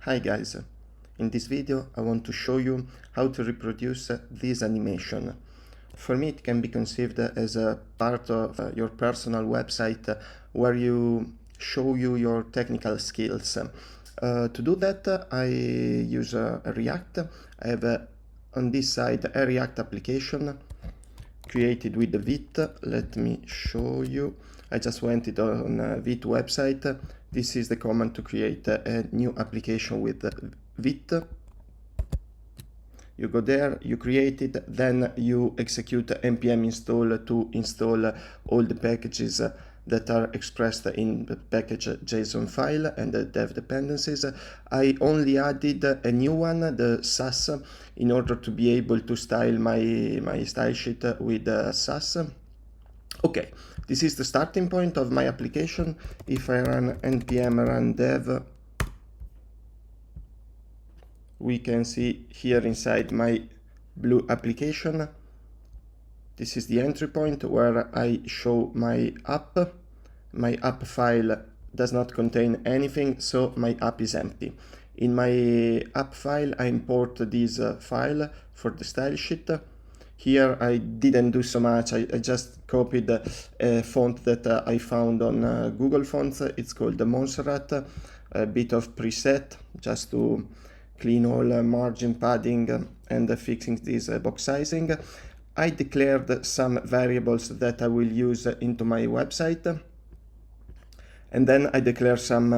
Hi guys, in this video I want to show you how to reproduce this animation. For me it can be conceived as a part of your personal website where you show your technical skills. To do that I use React. I have on this side a React application created with the Vite. Let me show you. I just went it on a Vite website. This is the command to create a new application with Vite. You go there, you create it, then you execute npm install to install all the packages that are expressed in the package JSON file and the dev dependencies. I only added a new one, the Sass, in order to be able to style my style sheet with Sass. Okay, this is the starting point of my application. If I run npm run dev, we can see here inside my blue application, this is the entry point where I show my app. My app file does not contain anything, so my app is empty. In my app file, I import this file for the style sheet. Here I didn't do so much, I just copied a font that I found on Google Fonts. It's called the Montserrat, a bit of preset just to clean all margin padding and fixing this box sizing. I declared some variables that I will use into my website, and then I declare some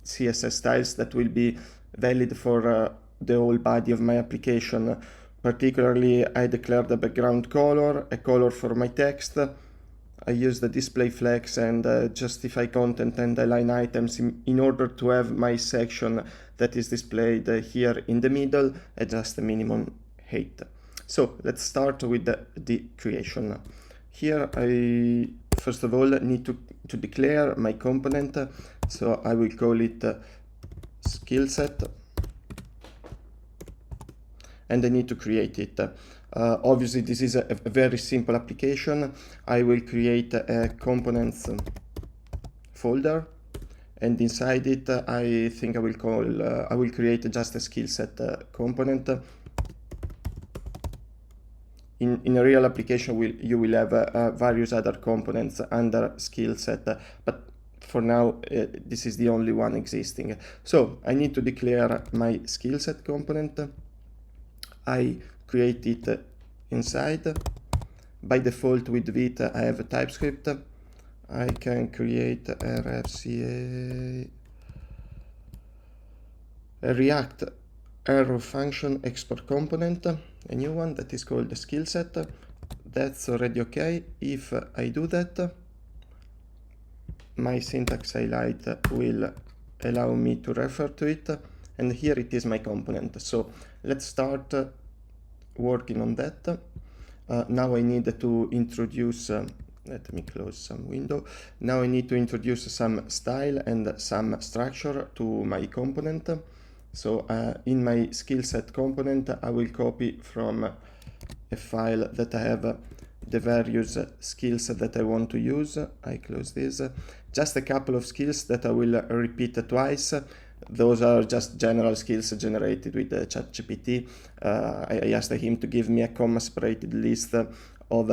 CSS styles that will be valid for the whole body of my application. Particularly, I declared the background color, a color for my text. I use the display flex and justify content and align items in order to have my section that is displayed here in the middle at just a minimum height. So let's start with the creation. Here I first of all need to declare my component, so I will call it skill set, and I need to create it. Obviously this is a very simple application. I will create a components folder, and inside it I think I will create just a skill set component. In a real application you will have various other components under skill set, but for now this is the only one existing. So I need to declare my skill set component. I create it inside. By default with Vite I have a TypeScript. I can create RFCA, a React arrow function export component, a new one that is called the skill set. That's already okay. If I do that, my syntax highlight will allow me to refer to it, and here it is my component. So let's start working on that. Now I need to introduce, let me close some window. Now I need to introduce some style and some structure to my component. So in my skill set component, I will copy from a file that I have the various skills that I want to use. I close this. Just a couple of skills that I will repeat twice. Those are just general skills generated with ChatGPT. I asked him to give me a comma-separated list of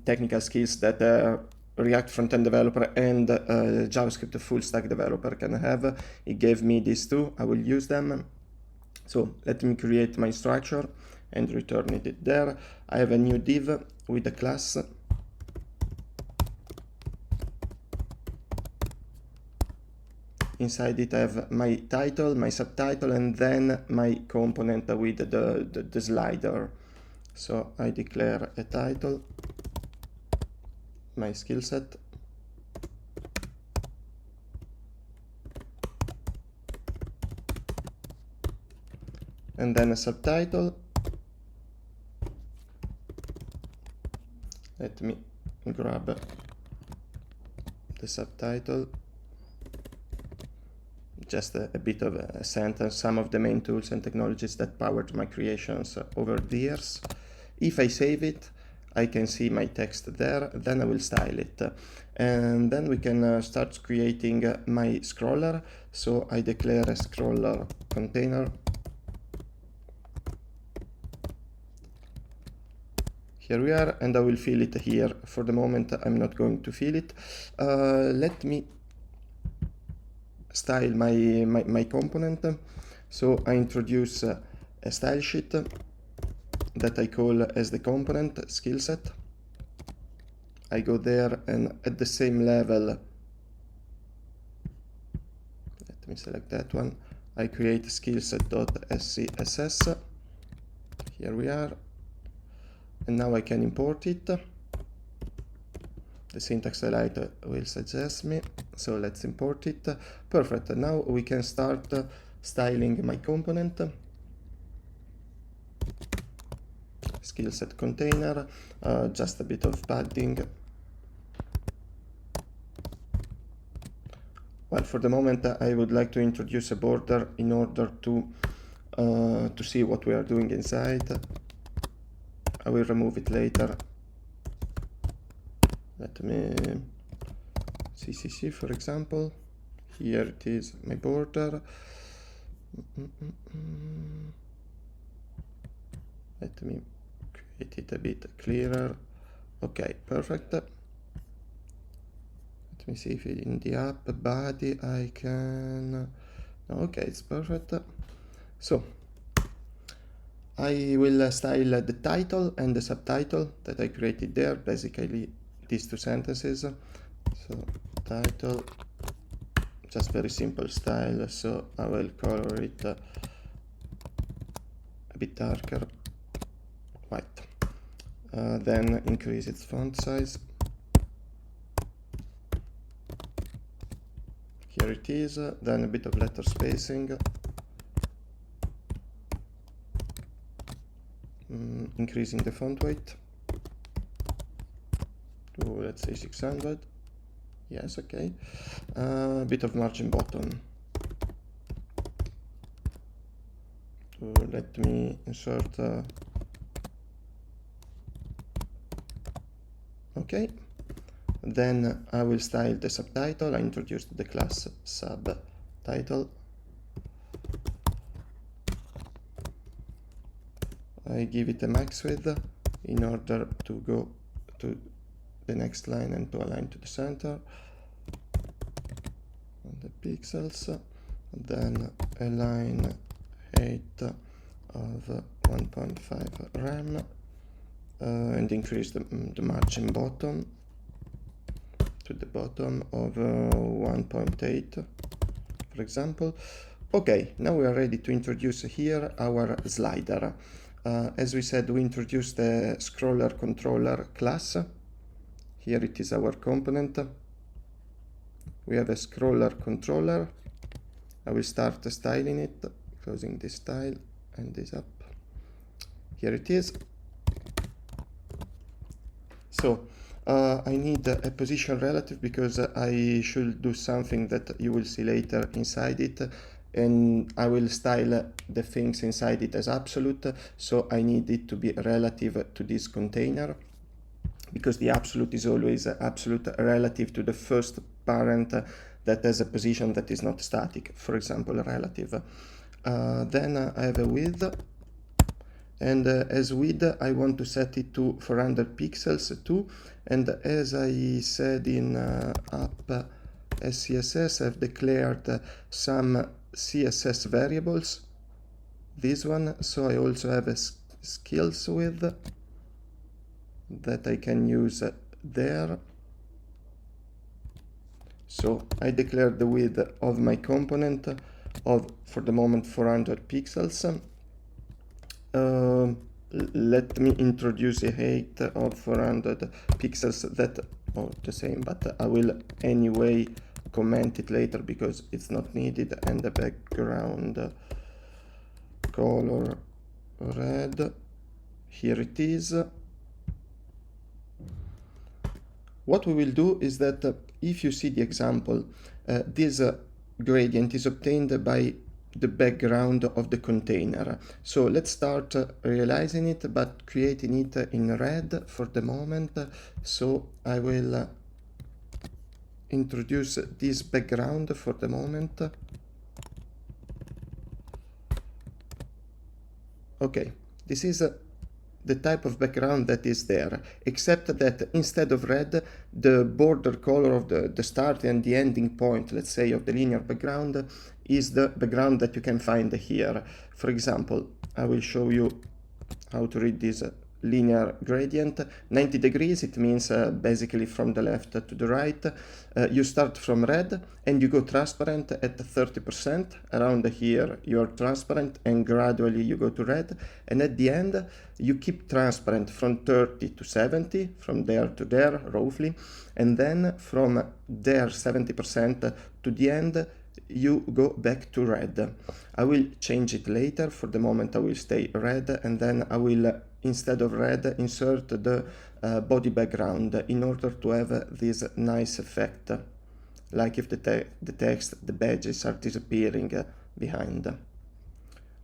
technical skills that React front-end developer and JavaScript full-stack developer can have. He gave me these two. I will use them. So let me create my structure and return it there. I have a new div with a class. Inside it I have my title, my subtitle, and then my component with the slider. So I declare a title, my skill set, and then a subtitle. Let me grab the subtitle. Just a bit of a sentence, some of the main tools and technologies that powered my creations over the years. If I save it, I can see my text there, then I will style it. And then we can start creating my scroller. So I declare a scroller container. Here we are, and I will fill it here. For the moment, I'm not going to fill it. Let me style my component. So I introduce a style sheet that I call as the component skill set. I go there, and at the same level, let me select that one. I create skillset.scss. Here we are. And now I can import it. The syntax highlight will suggest me, so let's import it. Perfect. Now we can start styling my component. Skill set container, just a bit of padding. Well, for the moment, I would like to introduce a border in order to see what we are doing inside. I will remove it later. Let me CCC, for example. Here it is, my border. Let me create it a bit clearer. Okay, perfect. Let me see if in the app body I can. Okay, it's perfect. So I will style the title and the subtitle that I created there, basically these two sentences. So title, just very simple style, so I will color it a bit darker, white. Then increase its font size. Here it is, then a bit of letter spacing. Increasing the font weight to, let's say, 600. Yes, okay. A bit of margin bottom. Let me insert. Okay. Then I will style the subtitle. I introduced the class subtitle. I give it a max width in order to go to the next line and to align to the center on the pixels. Then align height of 1.5 rem and increase the margin bottom to the bottom of 1.8, for example. Okay, now we are ready to introduce here our slider. As we said, we introduced the scroller controller class. Here it is our component. We have a scroller controller. I will start styling it, closing this style and this up. Here it is. So I need a position relative because I should do something that you will see later inside it. And I will style the things inside it as absolute, so I need it to be relative to this container, because the absolute is always absolute relative to the first parent that has a position that is not static, for example, relative. Then I have a width, and as width I want to set it to 400 pixels too, and as I said in app CSS, I've declared some CSS variables, this one, so I also have a skills width that I can use there. So I declare the width of my component of, for the moment, 400 pixels. Let me introduce a height of 400 pixels that are the same, but I will anyway comment it later because it's not needed. And the background color red, here it is. What we will do is that if you see the example, this gradient is obtained by the background of the container. So let's start realizing it, but creating it in red for the moment. So I will introduce this background for the moment. Okay, this is the type of background that is there, except that instead of red, the border color of the start and the ending point, let's say, of the linear background is the background that you can find here. For example, I will show you how to read this linear gradient. 90 degrees, it means basically from the left to the right. You start from red and you go transparent at 30%. Around here you are transparent and gradually you go to red, and at the end you keep transparent from 30 to 70, from there to there roughly, and then from there 70% to the end you go back to red. I will change it later. For the moment I will stay red, and then I will, instead of red, insert the body background in order to have this nice effect, like if the text, the badges are disappearing behind.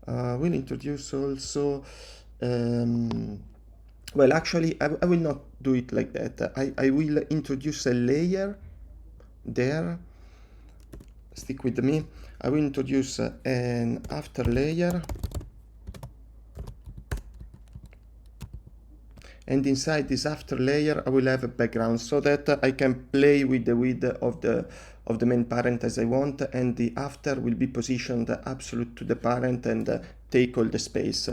We'll introduce also, well, actually I will not do it like that. I will introduce a layer there. Stick with me. I will introduce an after layer, and inside this after layer I will have a background so that I can play with the width of the main parent as I want, and the after will be positioned absolute to the parent and take all the space.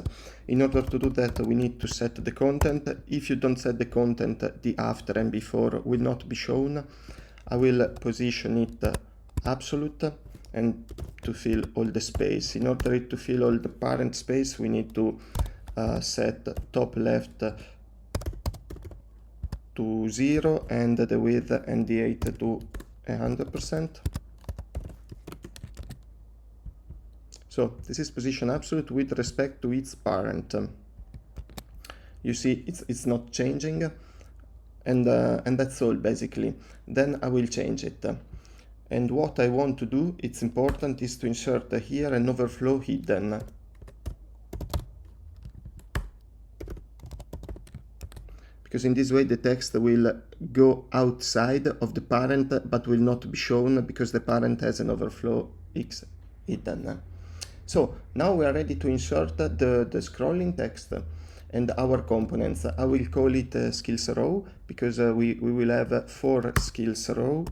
In order to do that, we need to set the content. If you don't set the content, the after and before will not be shown. I will position it absolute and to fill all the space. In order to fill all the parent space, we need to set top left to 0 and the width and the height to 100%. So this is position absolute with respect to its parent. You see it's not changing, and that's all basically. Then I will change it. And what I want to do, it's important, is to insert here an overflow hidden. Because in this way the text will go outside of the parent but will not be shown because the parent has an overflow X hidden. So now we are ready to insert the scrolling text and our components. I will call it skills row because we will have 4 skills row.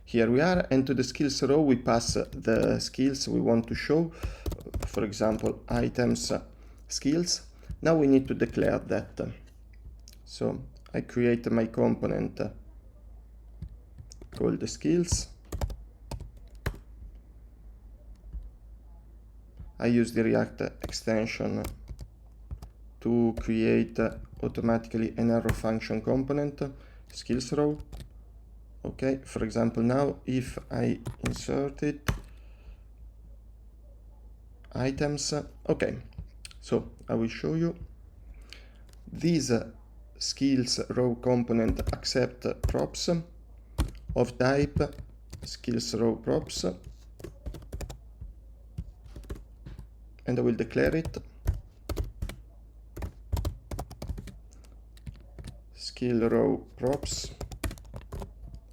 Here we are, and to the skills row we pass the skills we want to show, for example items skills. Now we need to declare that. So I create my component called the skills. I use the React extension to create automatically an arrow function component, skills row. Okay, for example, now if I insert it, items, okay, so I will show you. This skills row component accept props of type skills row props, and I will declare it skill row props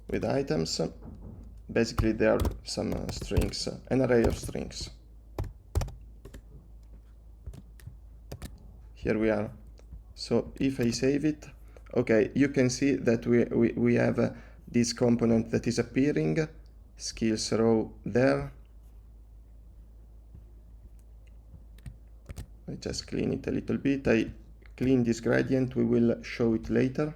with items. Basically there are some strings, an array of strings. Here we are. So if I save it, okay, you can see that we have this component that is appearing, skills row there. I just clean it a little bit. I clean this gradient, we will show it later.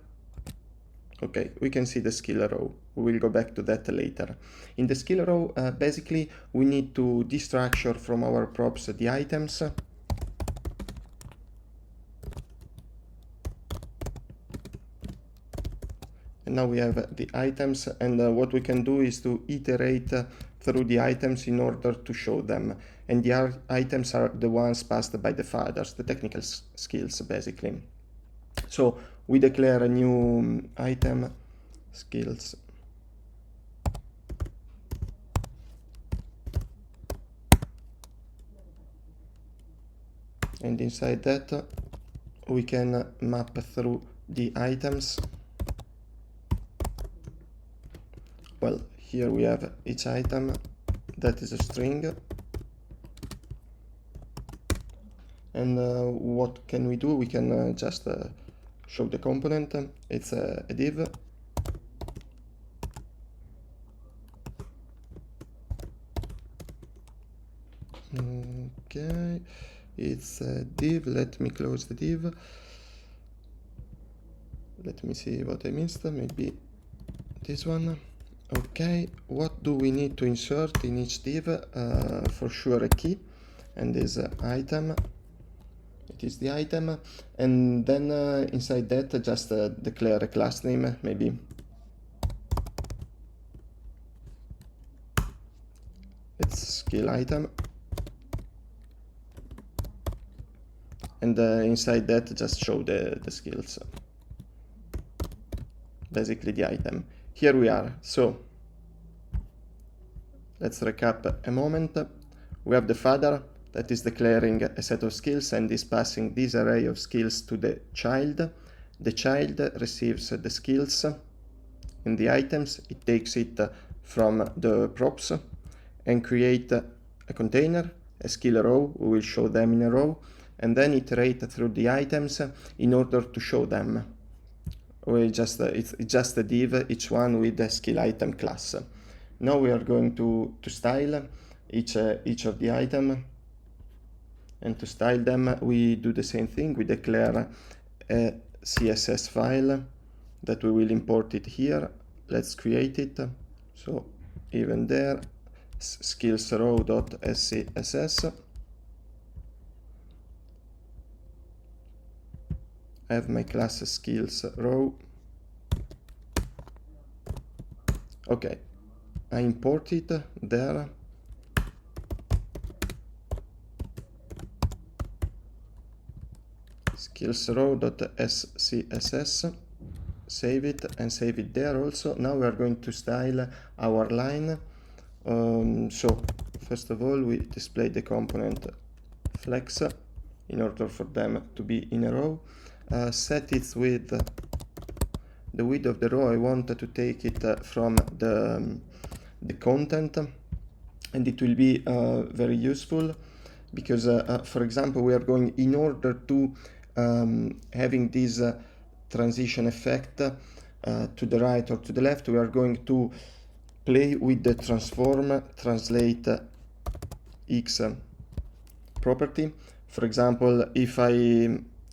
Okay, we can see the skill row. We will go back to that later. In the skill row, basically, we need to destructure from our props the items. And now we have the items, and what we can do is to iterate through the items in order to show them. And the items are the ones passed by the fathers, the technical skills, basically. So we declare a new item skills and inside that we can map through the items. Well, here we have each item that is a string. And what can we do? We can just show the component. It's a div. Okay, it's a div. Let me close the div. Let me see what I missed. Maybe this one. Okay, what do we need to insert in each div? For sure a key, and this item. It is the item, and then inside that just declare a class name, maybe. It's skill item. And inside that just show the skills. Basically the item. Here we are. So let's recap a moment. We have the father that is declaring a set of skills and is passing this array of skills to the child. The child receives the skills in the items. It takes it from the props and create a container, a skill row. We will show them in a row, and then iterate through the items in order to show them. It's just a div, each one with a skill item class. Now we are going to style each of the item, and to style them we do the same thing. We declare a CSS file that we will import it here. Let's create it. So even there, skills row.scss. I have my class skills row. Okay, I import it there. Skills row.scss. Save it and save it there also. Now we are going to style our line. So first of all, we display the component flex in order for them to be in a row. Set it with the width of the row. I want to take it from the content, and it will be very useful because for example, we are going, in order to having this transition effect to the right or to the left, we are going to play with the transform translate x property. For example, if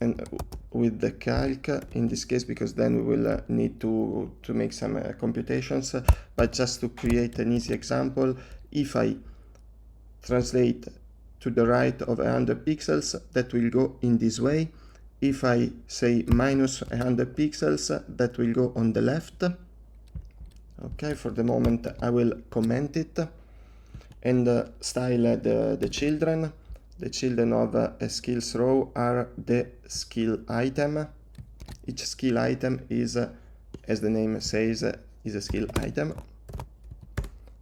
and with the calc in this case, because then we will need to make some computations, but just to create an easy example, if I translate to the right of 100 pixels, that will go in this way. If I say minus 100 pixels, that will go on the left. Okay, for the moment I will comment it and style the children. The children of a skills row are the skill item. Each skill item is, as the name says, is a skill item.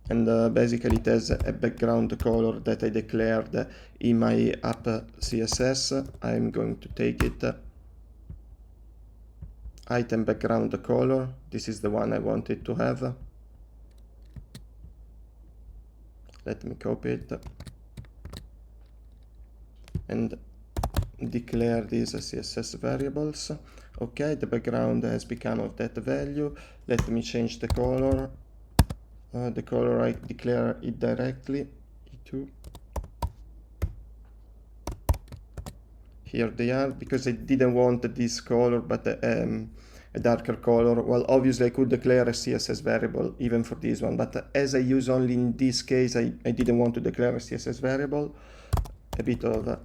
And basically it has a background color that I declared in my app CSS. I'm going to take it, item background color. This is the one I wanted to have. Let me copy it and declare these as CSS variables. Okay, the background has become of that value. Let me change the color. The color, I declare it directly, E2. Here they are, because I didn't want this color, but a darker color. Well, obviously I could declare a CSS variable even for this one, but as I use only in this case, I didn't want to declare a CSS variable. A bit of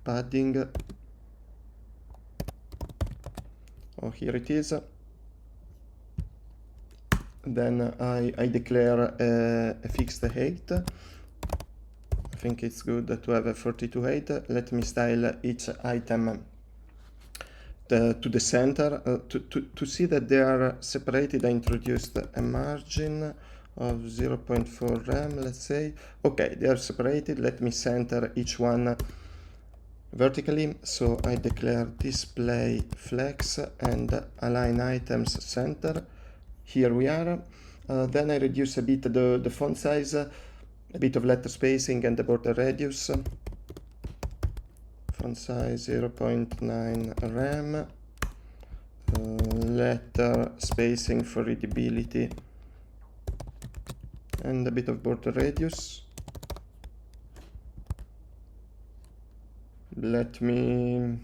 padding. Oh, here it is. Then I declare a fixed height. I think it's good to have a 42 height. Let me style each item to the center. To see that they are separated, I introduced a margin of 0.4 rem, let's say. Okay, they are separated. Let me center each one vertically, so I declare display flex and align items center. Here we are. Then I reduce a bit the font size, a bit of letter spacing and the border radius. Font size 0.9 rem. Letter spacing for readability and a bit of border radius. Let me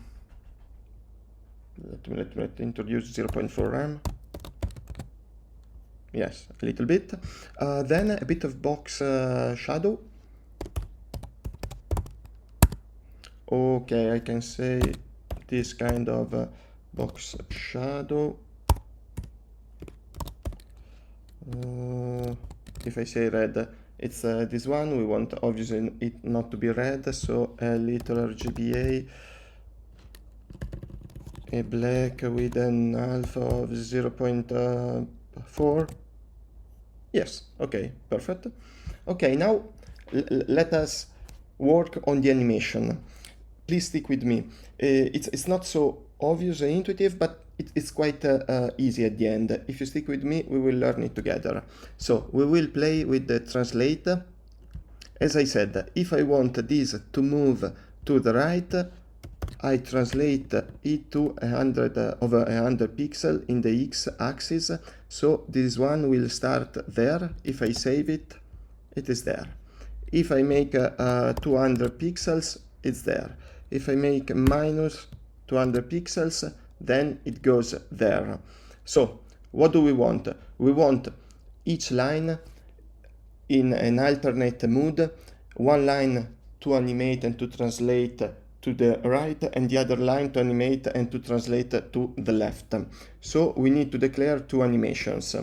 introduce 0.4 rem. Yes, a little bit. Then a bit of box shadow. Okay, I can say this kind of box shadow. If I say red, it's this one. We want obviously it not to be red, so a little RGBA, a black with an alpha of 0.4. Yes, okay, perfect. Okay, now let us work on the animation. Please stick with me. It's not so obvious and intuitive, but it's quite easy at the end. If you stick with me, we will learn it together. So we will play with the translate. As I said, if I want this to move to the right, I translate it to 100 over 100 pixels in the x-axis. So this one will start there. If I save it, it is there. If I make 200 pixels, it's there. If I make minus 200 pixels, then it goes there. So what do we want? We want each line in an alternate mood, one line to animate and to translate to the right, and the other line to animate and to translate to the left. So we need to declare two animations.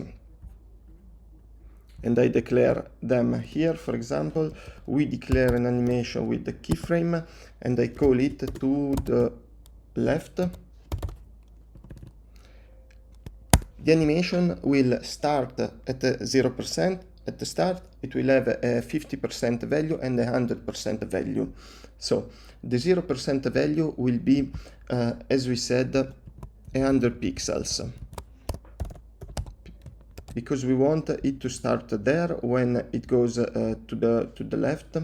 And I declare them here. For example, we declare an animation with the keyframe and I call it to the left. The animation will start at 0%. At the start, it will have a 50% value and a 100% value. So the 0% value will be, as we said, 100 pixels. Because we want it to start there when it goes to the left.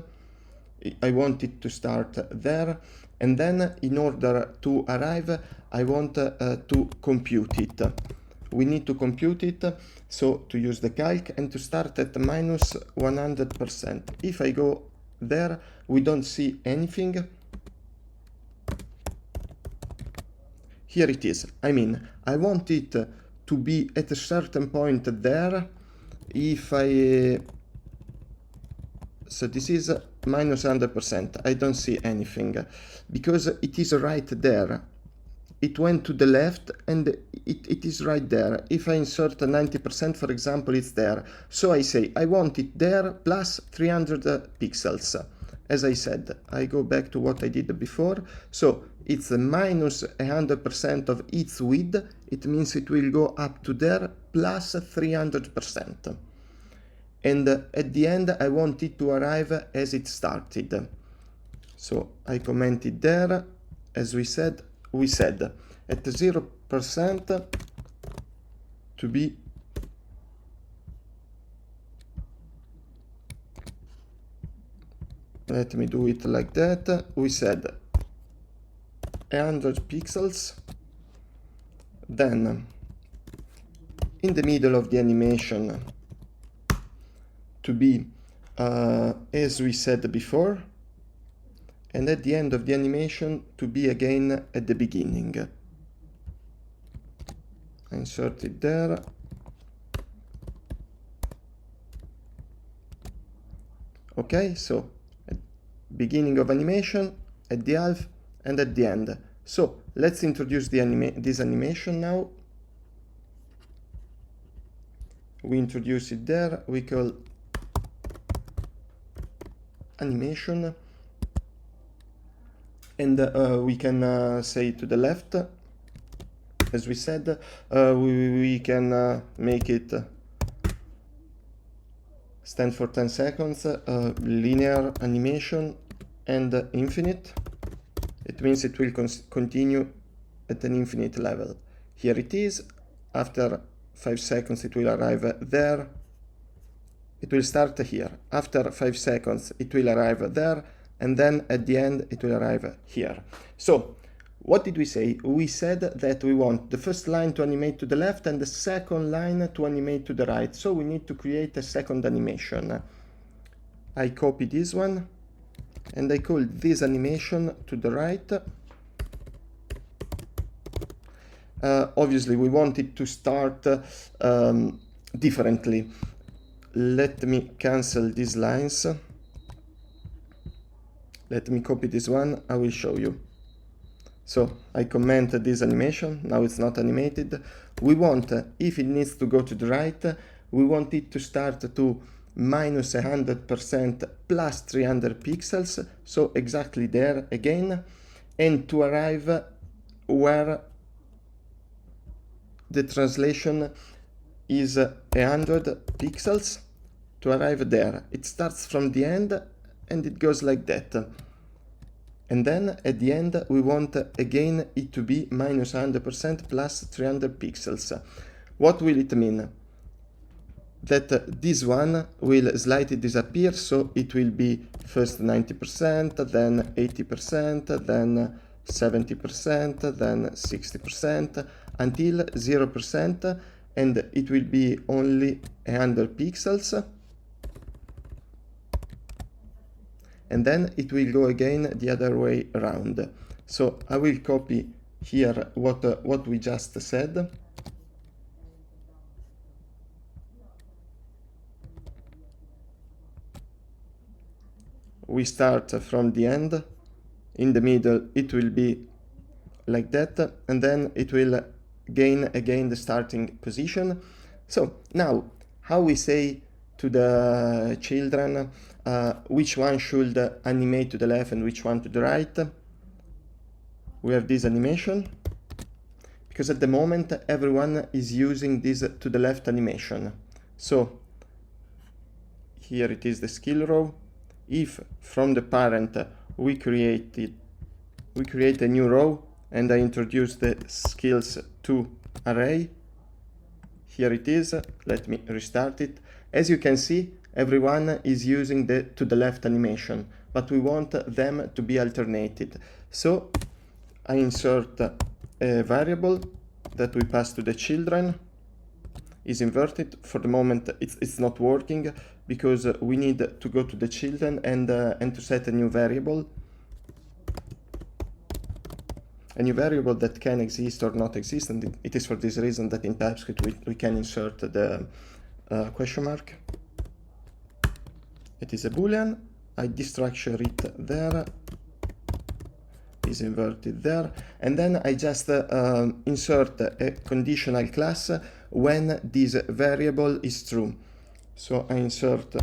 I want it to start there, and then in order to arrive, I want to compute it. We need to compute it, so to use the calc and to start at minus 100%. If I go there, we don't see anything. Here it is. I mean, I want it to be at a certain point there. If I so this is minus 100%. I don't see anything because it is right there. It went to the left and it is right there. If I insert 90%, for example, it's there. So I say I want it there plus 300 pixels. As I said, I go back to what I did before. So it's minus 100% of its width. It means it will go up to there plus 300%. And at the end, I want it to arrive as it started. So I commented there, as we said at 0% to be let me do it like that. We said 100 pixels. Then in the middle of the animation to be as we said before, and at the end of the animation to be again at the beginning. Insert it there. Okay, so at beginning of animation, at the half, and at the end. So let's introduce this animation now. We introduce it there. We call animation. And we can say to the left, as we said, we can make it stand for 10 seconds, linear animation and infinite. It That means it will continue at an infinite level. Here it is. After 5 seconds it will arrive there. It will start here. After 5 seconds it will arrive there, and then at the end it will arrive here. So what did we say? We said that we want the first line to animate to the left and the second line to animate to the right. So we need to create a second animation. I copy this one and I call this animation to the right. Obviously we want it to start differently. Let me cancel these lines. Let me copy this one. I will show you. So I comment this animation. Now it's not animated. We want, if it needs to go to the right, we want it to start to minus 100% plus 300 pixels. So exactly there again, and to arrive where the translation is 100 pixels, to arrive there. It starts from the end and it goes like that. And then at the end we want again it to be minus 100% plus 300 pixels. What will it mean? That this one will slightly disappear, so it will be first 90%, then 80%, then 70%, then 60%, until 0%, and it will be only 100 pixels. And then it will go again the other way around. So I will copy here what we just said. We start from the end. In the middle it will be like that, and then it will gain again the starting position. So now how we say to the children which one should animate to the left and which one to the right? We have this animation, because at the moment everyone is using this to the left animation. So here it is the skill row. If from the parent we create a new row and I introduce the skills to array, here it is. Let me restart it. As you can see, everyone is using the to the left animation, but we want them to be alternated. So I insert a variable that we pass to the children. Is inverted. For the moment it's not working because we need to go to the children and to set a new variable. A new variable that can exist or not exist, and it is for this reason that in TypeScript we can insert the question mark. It is a boolean. I destructure it there. Is inverted there, and then I just insert a conditional class when this variable is true. So I insert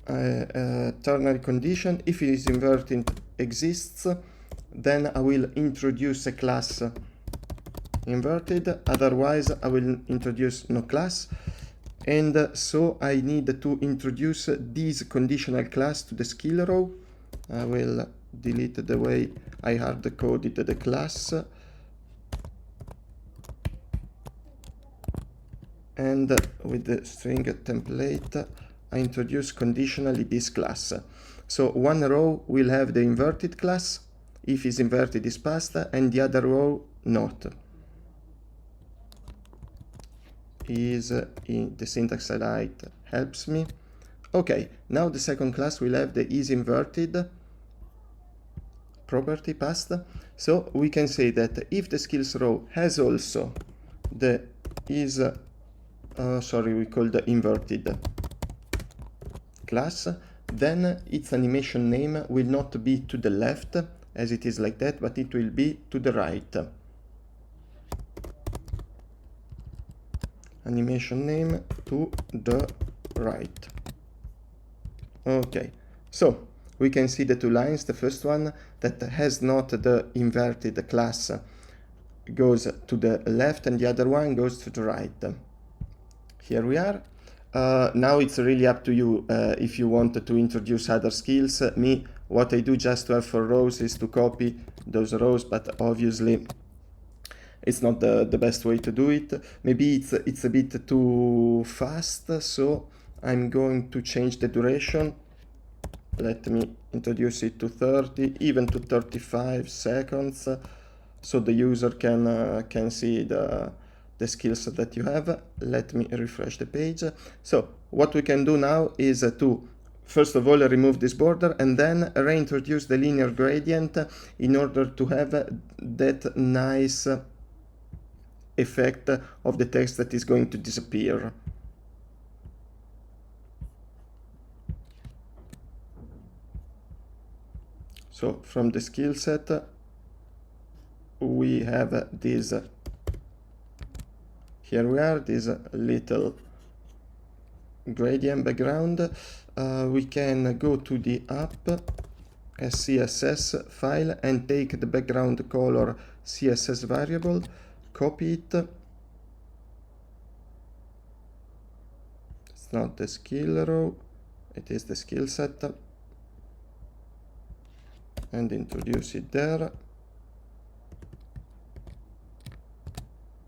a ternary condition. If it is inverted exists, then I will introduce a class inverted, otherwise I will introduce no class. And so I need to introduce this conditional class to the skill row. I will delete the way I hard coded the class. And with the string template, I introduce conditionally this class. So one row will have the inverted class, if is inverted is passed, and the other row not. Is in the syntax highlight helps me. Okay, now the second class will have the is inverted property passed. So we can say that if the skills row has also the is we call the inverted class, then its animation name will not be to the left as it is like that, but it will be to the right. Animation name to the right. Okay, so we can see the two lines. The first one that has not the inverted class goes to the left, and the other one goes to the right. Here we are. Now it's really up to you if you want to introduce other skills. What I do just to have 4 rows is to copy those rows, but obviously it's not the best way to do it. Maybe it's a bit too fast, so I'm going to change the duration. Let me introduce it to 30, even to 35 seconds, so the user can see the skills that you have. Let me refresh the page. So what we can do now is to first of all remove this border and then reintroduce the linear gradient in order to have that nice effect of the text that is going to disappear. So from the skill set we have this, here we are, this little gradient background. We can go to the app CSS file and take the background color CSS variable, copy it. It's not the skill row, it is the skill set, and introduce it there.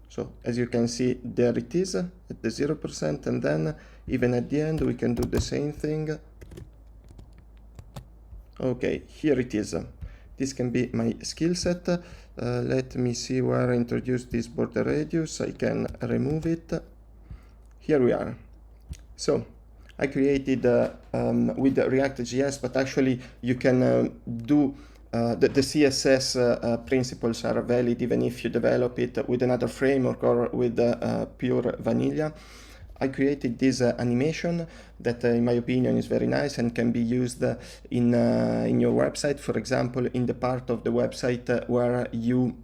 So as you can see, there it is at the 0%, and then even at the end we can do the same thing. Okay, here it is. This can be my skill set. Let me see where I introduce this border radius. I can remove it. Here we are. So I created with React.js, but actually you can do the CSS principles are valid even if you develop it with another framework or with pure vanilla. I created this animation that in my opinion is very nice and can be used in your website. For example, in the part of the website where you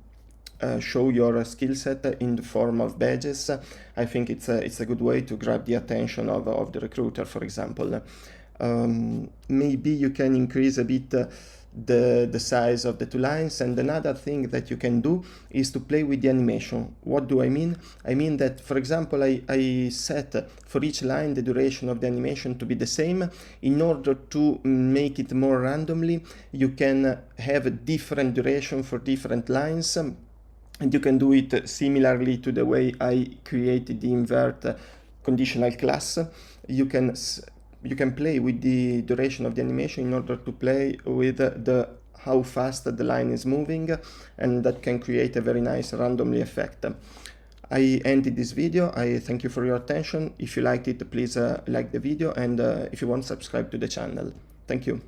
show your skill set in the form of badges. I think it's a good way to grab the attention of the recruiter, for example. Maybe you can increase a bit the size of the 2 lines, and another thing that you can do is to play with the animation. What do I mean? I mean that, for example, I set for each line the duration of the animation to be the same. In order to make it more randomly, you can have a different duration for different lines, and you can do it similarly to the way I created the invert conditional class. You can play with the duration of the animation in order to play with how fast the line is moving, and that can create a very nice randomly effect. I ended this video. I thank you for your attention. If you liked it, please like the video, and if you want, subscribe to the channel. Thank you.